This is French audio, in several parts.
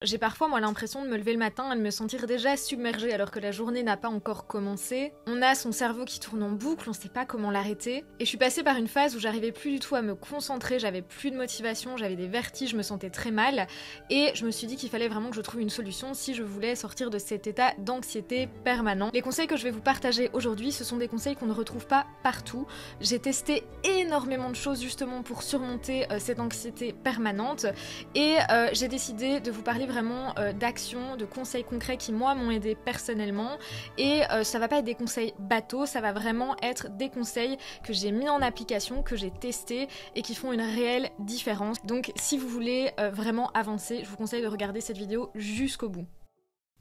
J'ai parfois moi l'impression de me lever le matin et de me sentir déjà submergée alors que la journée n'a pas encore commencé. On a son cerveau qui tourne en boucle, on sait pas comment l'arrêter. Et je suis passée par une phase où j'arrivais plus du tout à me concentrer, j'avais plus de motivation, j'avais des vertiges, je me sentais très mal. Et je me suis dit qu'il fallait vraiment que je trouve une solution si je voulais sortir de cet état d'anxiété permanent. Les conseils que je vais vous partager aujourd'hui, ce sont des conseils qu'on ne retrouve pas partout. J'ai testé énormément de choses justement pour surmonter cette anxiété permanente. Et j'ai décidé de vous parler vraiment d'actions, de conseils concrets qui moi m'ont aidé personnellement et ça va pas être des conseils bateaux, ça va vraiment être des conseils que j'ai mis en application, que j'ai testé et qui font une réelle différence. Donc si vous voulez vraiment avancer, je vous conseille de regarder cette vidéo jusqu'au bout.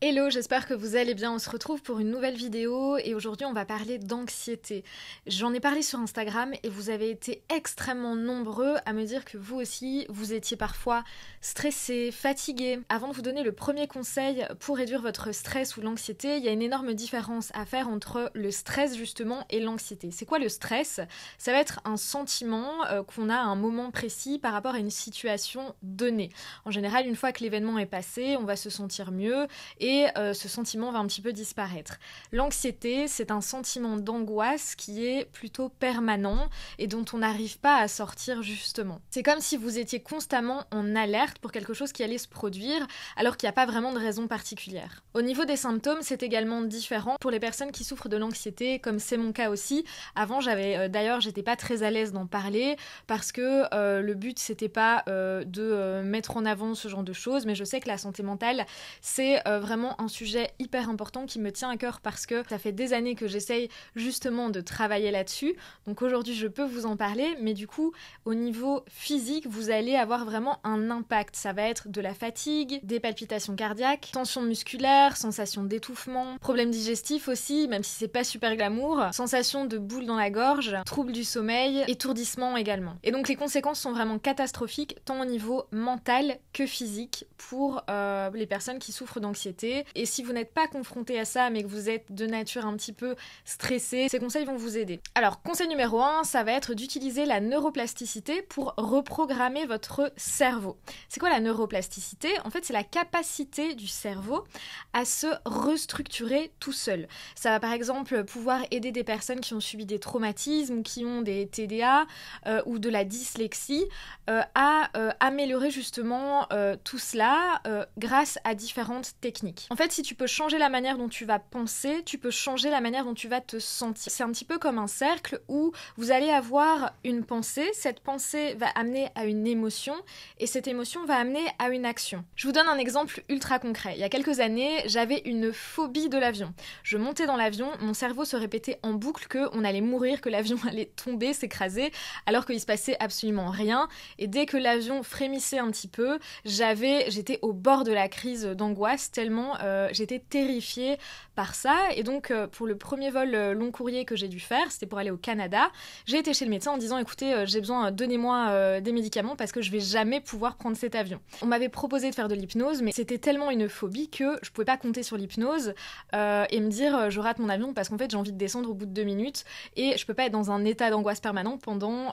Hello, j'espère que vous allez bien, on se retrouve pour une nouvelle vidéo et aujourd'hui on va parler d'anxiété. J'en ai parlé sur Instagram et vous avez été extrêmement nombreux à me dire que vous aussi, vous étiez parfois stressé, fatigué. Avant de vous donner le premier conseil pour réduire votre stress ou l'anxiété, il y a une énorme différence à faire entre le stress justement et l'anxiété. C'est quoi le stress? Ça va être un sentiment qu'on a à un moment précis par rapport à une situation donnée. En général, une fois que l'événement est passé, on va se sentir mieux et ce sentiment va un petit peu disparaître. L'anxiété, c'est un sentiment d'angoisse qui est plutôt permanent et dont on n'arrive pas à sortir justement. C'est comme si vous étiez constamment en alerte pour quelque chose qui allait se produire alors qu'il n'y a pas vraiment de raison particulière. Au niveau des symptômes, c'est également différent pour les personnes qui souffrent de l'anxiété, comme c'est mon cas aussi. Avant, d'ailleurs, j'étais pas très à l'aise d'en parler parce que le but c'était pas de mettre en avant ce genre de choses, mais je sais que la santé mentale, c'est vraiment un sujet hyper important qui me tient à cœur parce que ça fait des années que j'essaye justement de travailler là-dessus. Donc aujourd'hui, je peux vous en parler, mais du coup, au niveau physique, vous allez avoir vraiment un impact. Ça va être de la fatigue, des palpitations cardiaques, tension musculaire, sensation d'étouffement, problèmes digestifs aussi, même si c'est pas super glamour, sensation de boule dans la gorge, troubles du sommeil, étourdissement également. Et donc les conséquences sont vraiment catastrophiques, tant au niveau mental que physique pour les personnes qui souffrent d'anxiété. Et si vous n'êtes pas confronté à ça, mais que vous êtes de nature un petit peu stressé, ces conseils vont vous aider. Alors, conseil numéro 1, ça va être d'utiliser la neuroplasticité pour reprogrammer votre cerveau. C'est quoi la neuroplasticité? En fait, c'est la capacité du cerveau à se restructurer tout seul. Ça va par exemple pouvoir aider des personnes qui ont subi des traumatismes, qui ont des TDA ou de la dyslexie à améliorer justement tout cela grâce à différentes techniques. En fait, si tu peux changer la manière dont tu vas penser, tu peux changer la manière dont tu vas te sentir. C'est un petit peu comme un cercle où vous allez avoir une pensée, cette pensée va amener à une émotion et cette émotion va amener à une action. Je vous donne un exemple ultra concret. Il y a quelques années, j'avais une phobie de l'avion. Je montais dans l'avion, mon cerveau se répétait en boucle qu'on allait mourir, que l'avion allait tomber, s'écraser, alors qu'il se passait absolument rien. Et dès que l'avion frémissait un petit peu, j'étais au bord de la crise d'angoisse tellement j'étais terrifiée par ça. Et donc pour le premier vol long courrier que j'ai dû faire, c'était pour aller au Canada, j'ai été chez le médecin en disant écoutez, j'ai besoin, donnez-moi des médicaments parce que je vais jamais pouvoir prendre cet avion. On m'avait proposé de faire de l'hypnose, mais c'était tellement une phobie que je pouvais pas compter sur l'hypnose et me dire je rate mon avion parce qu'en fait j'ai envie de descendre au bout de 2 minutes et je peux pas être dans un état d'angoisse permanent pendant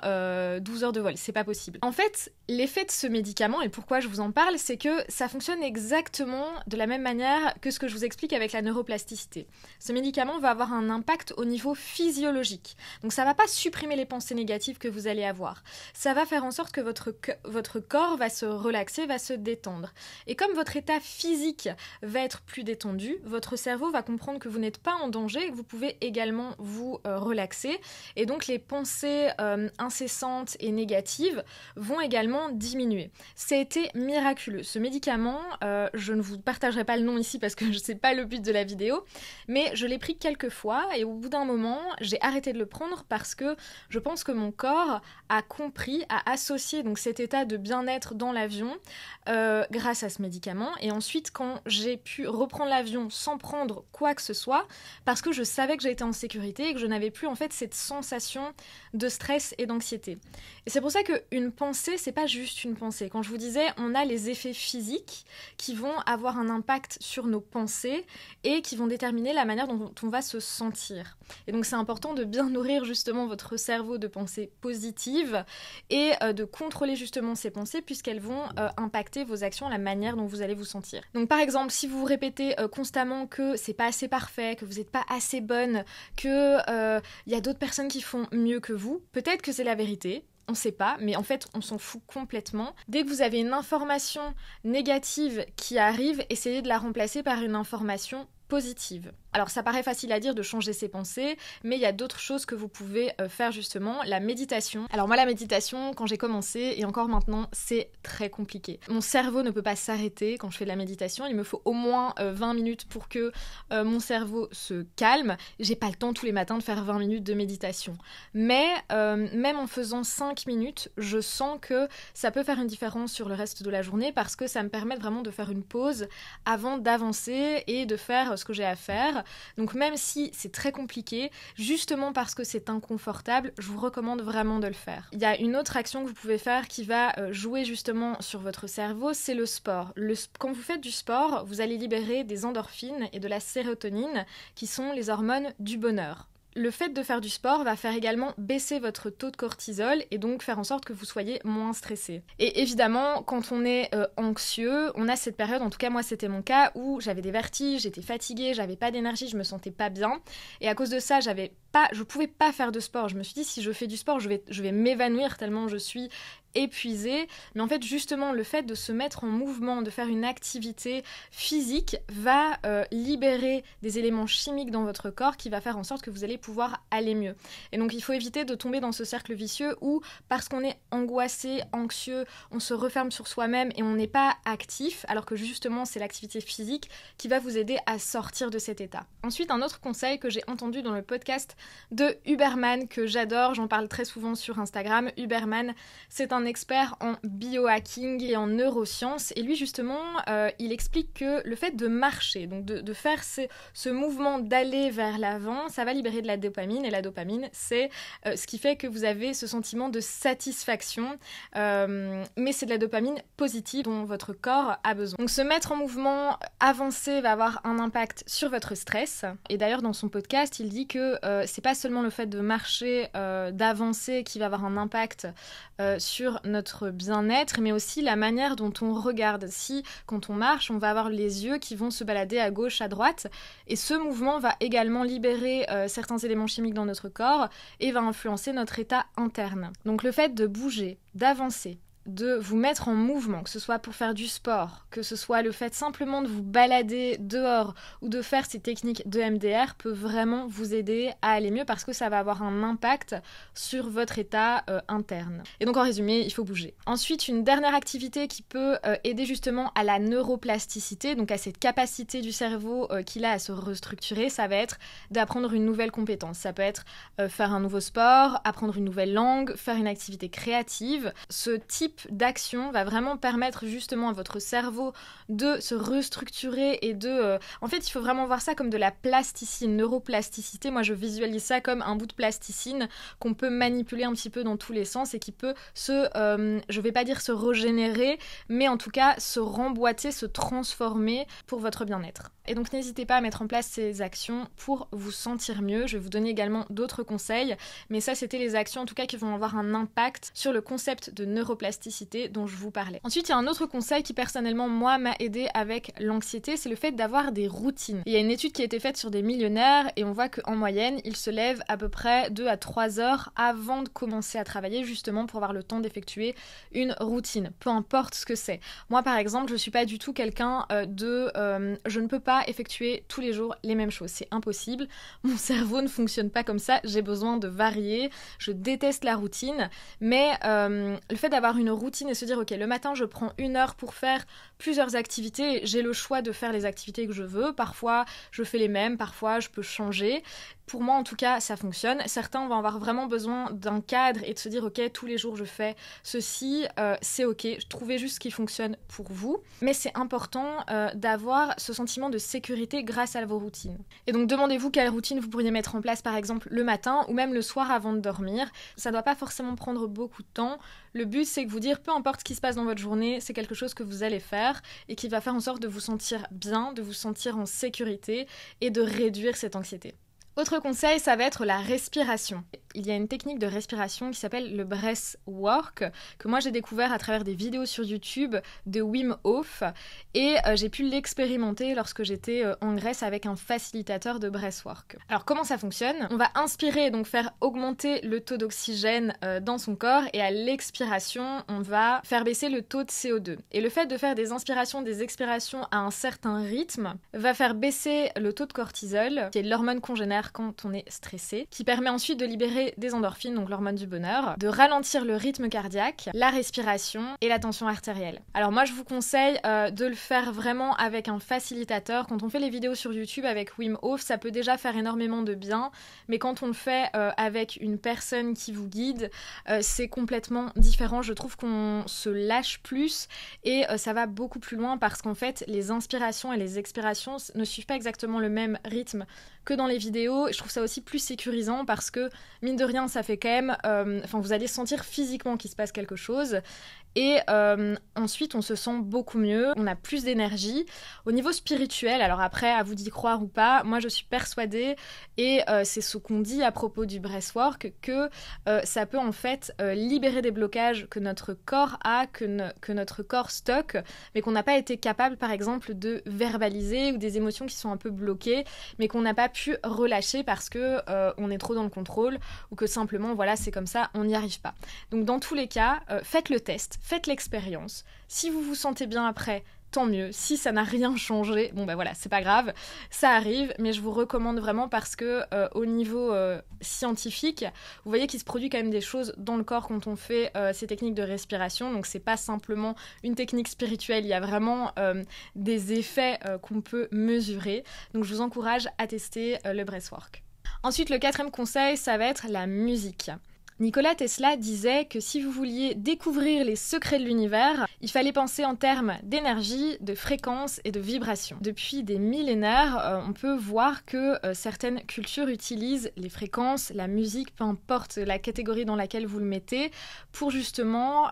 12 heures de vol, c'est pas possible. En fait, l'effet de ce médicament et pourquoi je vous en parle, c'est que ça fonctionne exactement de la même manière que ce que je vous explique avec la neuroplasticité. Ce médicament va avoir un impact au niveau physiologique. Donc ça va pas supprimer les pensées négatives que vous allez avoir. Ça va faire en sorte que votre corps va se relaxer, va se détendre. Et comme votre état physique va être plus détendu, votre cerveau va comprendre que vous n'êtes pas en danger et que vous pouvez également vous relaxer. Et donc les pensées incessantes et négatives vont également diminuer. Ça a été miraculeux. Ce médicament, je ne vous partagerai pas le nom ici parce que c'est pas le but de la vidéo, mais je l'ai pris quelques fois et au bout d'un moment, j'ai arrêté de le prendre parce que je pense que mon corps a compris, a associé donc cet état de bien-être dans l'avion grâce à ce médicament. Et ensuite, quand j'ai pu reprendre l'avion sans prendre quoi que ce soit, parce que je savais que j'étais en sécurité et que je n'avais plus en fait cette sensation de stress et d'anxiété. Et c'est pour ça qu'une pensée, c'est pas juste une pensée. Quand je vous disais, on a les effets physiques qui vont avoir un impact impact sur nos pensées et qui vont déterminer la manière dont on va se sentir. Et donc c'est important de bien nourrir justement votre cerveau de pensées positives et de contrôler justement ces pensées puisqu'elles vont impacter vos actions, la manière dont vous allez vous sentir. Donc par exemple, si vous vous répétez constamment que c'est pas assez parfait, que vous n'êtes pas assez bonne, que y a d'autres personnes qui font mieux que vous, peut-être que c'est la vérité. On sait pas, mais en fait, on s'en fout complètement. Dès que vous avez une information négative qui arrive, essayez de la remplacer par une information positive. Alors ça paraît facile à dire de changer ses pensées, mais il y a d'autres choses que vous pouvez faire justement. La méditation. Alors moi la méditation, quand j'ai commencé et encore maintenant, c'est très compliqué. Mon cerveau ne peut pas s'arrêter quand je fais de la méditation. Il me faut au moins 20 minutes pour que mon cerveau se calme. J'ai pas le temps tous les matins de faire 20 minutes de méditation. Mais même en faisant 5 minutes, je sens que ça peut faire une différence sur le reste de la journée parce que ça me permet vraiment de faire une pause avant d'avancer et de faire ce que j'ai à faire. Donc même si c'est très compliqué, justement parce que c'est inconfortable, je vous recommande vraiment de le faire. Il y a une autre action que vous pouvez faire qui va jouer justement sur votre cerveau, c'est le sport. Quand vous faites du sport, vous allez libérer des endorphines et de la sérotonine qui sont les hormones du bonheur. Le fait de faire du sport va faire également baisser votre taux de cortisol et donc faire en sorte que vous soyez moins stressé. Et évidemment, quand on est anxieux, on a cette période, en tout cas moi c'était mon cas, où j'avais des vertiges, j'étais fatiguée, j'avais pas d'énergie, je me sentais pas bien. Et à cause de ça, je pouvais pas faire de sport. Je me suis dit, si je fais du sport, je vais m'évanouir tellement je suis épuisée. Mais en fait, justement, le fait de se mettre en mouvement, de faire une activité physique va libérer des éléments chimiques dans votre corps qui va faire en sorte que vous allez pouvoir aller mieux. Et donc, il faut éviter de tomber dans ce cercle vicieux où, parce qu'on est angoissé, anxieux, on se referme sur soi-même et on n'est pas actif, alors que justement, c'est l'activité physique qui va vous aider à sortir de cet état. Ensuite, un autre conseil que j'ai entendu dans le podcast de Huberman, que j'adore, j'en parle très souvent sur Instagram. Huberman, c'est un expert en biohacking et en neurosciences, et lui justement il explique que le fait de marcher, donc de faire ce mouvement d'aller vers l'avant, ça va libérer de la dopamine, et la dopamine c'est ce qui fait que vous avez ce sentiment de satisfaction, mais c'est de la dopamine positive dont votre corps a besoin. Donc se mettre en mouvement, avancer va avoir un impact sur votre stress, et d'ailleurs dans son podcast il dit que c'est pas seulement le fait de marcher, d'avancer qui va avoir un impact sur notre bien-être, mais aussi la manière dont on regarde. Si, quand on marche, on va avoir les yeux qui vont se balader à gauche, à droite, et ce mouvement va également libérer certains éléments chimiques dans notre corps et va influencer notre état interne. Donc le fait de bouger, d'avancer, de vous mettre en mouvement, que ce soit pour faire du sport, que ce soit le fait simplement de vous balader dehors ou de faire ces techniques de MDR peut vraiment vous aider à aller mieux parce que ça va avoir un impact sur votre état interne. Et donc en résumé, il faut bouger. Ensuite, une dernière activité qui peut aider justement à la neuroplasticité, donc à cette capacité du cerveau qu'il a à se restructurer, ça va être d'apprendre une nouvelle compétence. Ça peut être faire un nouveau sport, apprendre une nouvelle langue, faire une activité créative. Ce type d'action va vraiment permettre justement à votre cerveau de se restructurer et de... En fait, il faut vraiment voir ça comme de la plasticine, neuroplasticité. Moi, je visualise ça comme un bout de plasticine qu'on peut manipuler un petit peu dans tous les sens et qui peut je vais pas dire se régénérer, mais en tout cas se remboîter, se transformer pour votre bien-être. Et donc, n'hésitez pas à mettre en place ces actions pour vous sentir mieux. Je vais vous donner également d'autres conseils, mais ça, c'était les actions en tout cas qui vont avoir un impact sur le concept de neuroplasticité dont je vous parlais. Ensuite, il y a un autre conseil qui personnellement, moi, m'a aidé avec l'anxiété, c'est le fait d'avoir des routines. Il y a une étude qui a été faite sur des millionnaires et on voit qu'en moyenne, ils se lèvent à peu près 2 à 3 heures avant de commencer à travailler, justement pour avoir le temps d'effectuer une routine, peu importe ce que c'est. Moi, par exemple, je suis pas du tout quelqu'un je ne peux pas effectuer tous les jours les mêmes choses, c'est impossible. Mon cerveau ne fonctionne pas comme ça, j'ai besoin de varier, je déteste la routine, mais le fait d'avoir une routine et se dire ok, le matin je prends 1 heure pour faire plusieurs activités, j'ai le choix de faire les activités que je veux, parfois je fais les mêmes, parfois je peux changer. Pour moi en tout cas ça fonctionne. Certains vont avoir vraiment besoin d'un cadre et de se dire ok, tous les jours je fais ceci, c'est ok, trouvez juste ce qui fonctionne pour vous, mais c'est important d'avoir ce sentiment de sécurité grâce à vos routines. Et donc demandez-vous quelle routine vous pourriez mettre en place par exemple le matin ou même le soir avant de dormir. Ça doit pas forcément prendre beaucoup de temps, le but c'est que vous dire, peu importe ce qui se passe dans votre journée, c'est quelque chose que vous allez faire et qui va faire en sorte de vous sentir bien, de vous sentir en sécurité et de réduire cette anxiété. Autre conseil, ça va être la respiration. Il y a une technique de respiration qui s'appelle le breathwork, que moi j'ai découvert à travers des vidéos sur YouTube de Wim Hof, et j'ai pu l'expérimenter lorsque j'étais en Grèce avec un facilitateur de breathwork. Alors comment ça fonctionne? On va inspirer, donc faire augmenter le taux d'oxygène dans son corps, et à l'expiration, on va faire baisser le taux de CO2. Et le fait de faire des inspirations, des expirations à un certain rythme va faire baisser le taux de cortisol, qui est l'hormone congénère quand on est stressé, qui permet ensuite de libérer des endorphines, donc l'hormone du bonheur, de ralentir le rythme cardiaque, la respiration et la tension artérielle. Alors moi je vous conseille de le faire vraiment avec un facilitateur. Quand on fait les vidéos sur YouTube avec Wim Hof, ça peut déjà faire énormément de bien, mais quand on le fait avec une personne qui vous guide, c'est complètement différent. Je trouve qu'on se lâche plus et ça va beaucoup plus loin parce qu'en fait les inspirations et les expirations ne suivent pas exactement le même rythme que dans les vidéos. Je trouve ça aussi plus sécurisant parce que, mine de rien, ça fait quand même... vous allez sentir physiquement qu'il se passe quelque chose. Et ensuite, on se sent beaucoup mieux, on a plus d'énergie. Au niveau spirituel, alors après, à vous d'y croire ou pas, moi je suis persuadée, et c'est ce qu'on dit à propos du breathwork, que ça peut en fait libérer des blocages que notre corps a, que notre corps stocke, mais qu'on n'a pas été capable, par exemple, de verbaliser, ou des émotions qui sont un peu bloquées, mais qu'on n'a pas pu relâcher parce que on est trop dans le contrôle, ou que simplement, voilà, c'est comme ça, on n'y arrive pas. Donc dans tous les cas, faites le test. Faites l'expérience. Si vous vous sentez bien après, tant mieux. Si ça n'a rien changé, bon ben voilà, c'est pas grave, ça arrive, mais je vous recommande vraiment parce que au niveau scientifique, vous voyez qu'il se produit quand même des choses dans le corps quand on fait ces techniques de respiration, donc c'est pas simplement une technique spirituelle, il y a vraiment des effets qu'on peut mesurer, donc je vous encourage à tester le breathwork. Ensuite, le 4e conseil, ça va être la musique. Nikola Tesla disait que si vous vouliez découvrir les secrets de l'univers, il fallait penser en termes d'énergie, de fréquence et de vibration. Depuis des millénaires, on peut voir que certaines cultures utilisent les fréquences, la musique, peu importe la catégorie dans laquelle vous le mettez, pour justement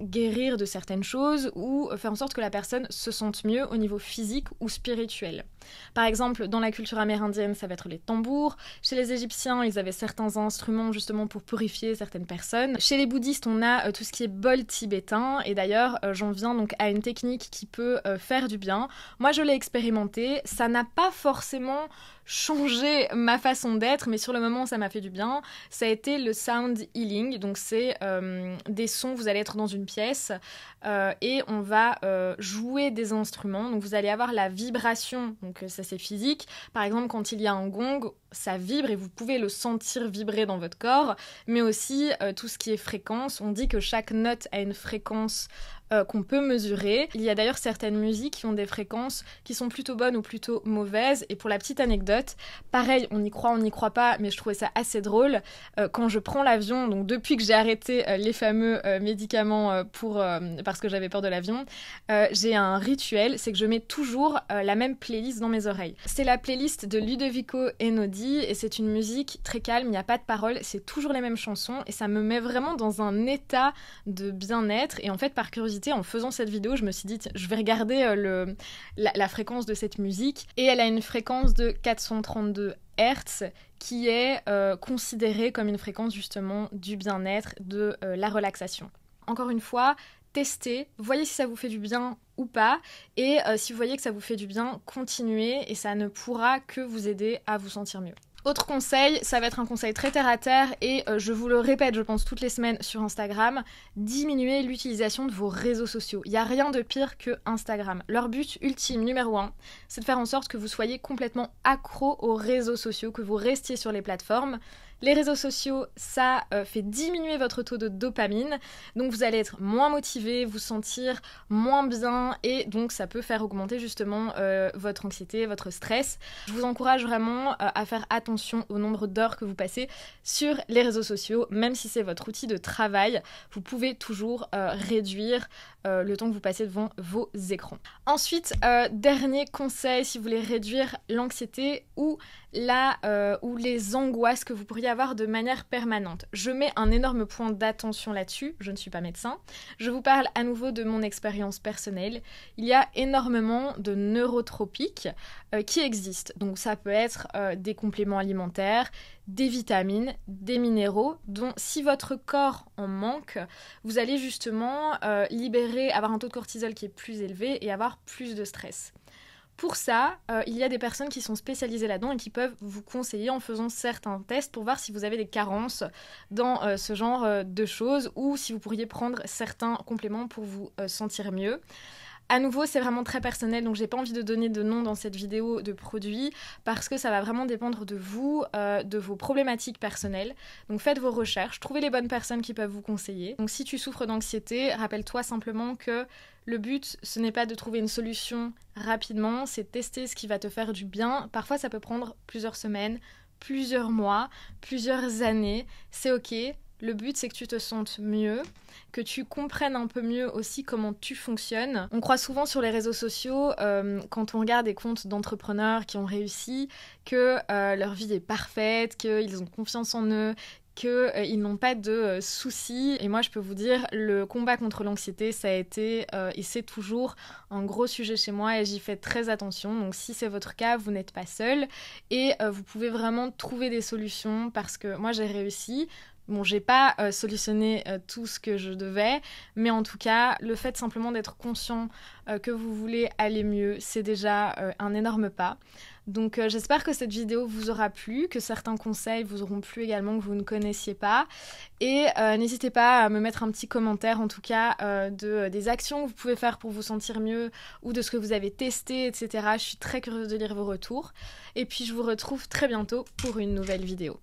guérir de certaines choses ou faire en sorte que la personne se sente mieux au niveau physique ou spirituel. Par exemple, dans la culture amérindienne, ça va être les tambours. Chez les Égyptiens, ils avaient certains instruments justement pour purifier certaines personnes. Chez les bouddhistes, on a tout ce qui est bol tibétain. Et d'ailleurs, j'en viens donc à une technique qui peut faire du bien. Moi, je l'ai expérimenté. Ça n'a pas forcément changé ma façon d'être, mais sur le moment, ça m'a fait du bien. Ça a été le sound healing. Donc, c'est des sons. Vous allez être dans une pièce et on va jouer des instruments. Donc, vous allez avoir la vibration. Donc, ça, c'est physique. Par exemple, quand il y a un gong, ça vibre et vous pouvez le sentir vibrer dans votre corps, mais aussi tout ce qui est fréquence. On dit que chaque note a une fréquence qu'on peut mesurer. Il y a d'ailleurs certaines musiques qui ont des fréquences qui sont plutôt bonnes ou plutôt mauvaises. Et pour la petite anecdote, pareil, on y croit pas, mais je trouvais ça assez drôle. Quand je prends l'avion, donc depuis que j'ai arrêté les fameux médicaments parce que j'avais peur de l'avion, j'ai un rituel, c'est que je mets toujours la même playlist dans mes oreilles. C'est la playlist de Ludovico Einaudi et c'est une musique très calme, il n'y a pas de paroles, c'est toujours les mêmes chansons et ça me met vraiment dans un état de bien-être. Et en fait, par curiosité, en faisant cette vidéo, je me suis dit, tiens, je vais regarder la fréquence de cette musique. Et elle a une fréquence de 432 Hz qui est considérée comme une fréquence justement du bien-être, de la relaxation. Encore une fois, testez, voyez si ça vous fait du bien ou pas, et si vous voyez que ça vous fait du bien, continuez, et ça ne pourra que vous aider à vous sentir mieux. Autre conseil, ça va être un conseil très terre à terre et je vous le répète, je pense toutes les semaines sur Instagram, diminuez l'utilisation de vos réseaux sociaux. Il n'y a rien de pire que Instagram. Leur but ultime, numéro 1, c'est de faire en sorte que vous soyez complètement accro aux réseaux sociaux, que vous restiez sur les plateformes. Les réseaux sociaux, ça fait diminuer votre taux de dopamine, donc vous allez être moins motivé, vous sentir moins bien et donc ça peut faire augmenter justement votre anxiété, votre stress. Je vous encourage vraiment à faire attention au nombre d'heures que vous passez sur les réseaux sociaux, même si c'est votre outil de travail, vous pouvez toujours réduire le temps que vous passez devant vos écrans. Ensuite, dernier conseil, si vous voulez réduire l'anxiété ou les angoisses que vous pourriez y avoir de manière permanente. Je mets un énorme point d'attention là-dessus, je ne suis pas médecin. Je vous parle à nouveau de mon expérience personnelle. Il y a énormément de neurotropiques qui existent. Donc ça peut être des compléments alimentaires, des vitamines, des minéraux, dont si votre corps en manque, vous allez justement avoir un taux de cortisol qui est plus élevé et avoir plus de stress. Pour ça, il y a des personnes qui sont spécialisées là-dedans et qui peuvent vous conseiller en faisant certains tests pour voir si vous avez des carences dans ce genre de choses ou si vous pourriez prendre certains compléments pour vous sentir mieux. À nouveau, c'est vraiment très personnel, donc j'ai pas envie de donner de nom dans cette vidéo de produits parce que ça va vraiment dépendre de vous, de vos problématiques personnelles. Donc faites vos recherches, trouvez les bonnes personnes qui peuvent vous conseiller. Donc si tu souffres d'anxiété, rappelle-toi simplement que le but, ce n'est pas de trouver une solution rapidement, c'est de tester ce qui va te faire du bien. Parfois, ça peut prendre plusieurs semaines, plusieurs mois, plusieurs années, c'est ok. Le but, c'est que tu te sentes mieux, que tu comprennes un peu mieux aussi comment tu fonctionnes. On croit souvent sur les réseaux sociaux, quand on regarde des comptes d'entrepreneurs qui ont réussi, que leur vie est parfaite, qu'ils ont confiance en eux, qu'ils n'ont pas de soucis. Et moi, je peux vous dire, le combat contre l'anxiété, ça a été et c'est toujours un gros sujet chez moi et j'y fais très attention. Donc si c'est votre cas, vous n'êtes pas seul et vous pouvez vraiment trouver des solutions parce que moi, j'ai réussi. Bon, j'ai pas solutionné tout ce que je devais, mais en tout cas, le fait simplement d'être conscient que vous voulez aller mieux, c'est déjà un énorme pas. Donc j'espère que cette vidéo vous aura plu, que certains conseils vous auront plu également que vous ne connaissiez pas. Et n'hésitez pas à me mettre un petit commentaire en tout cas des actions que vous pouvez faire pour vous sentir mieux ou de ce que vous avez testé, etc. Je suis très curieuse de lire vos retours. Et puis je vous retrouve très bientôt pour une nouvelle vidéo.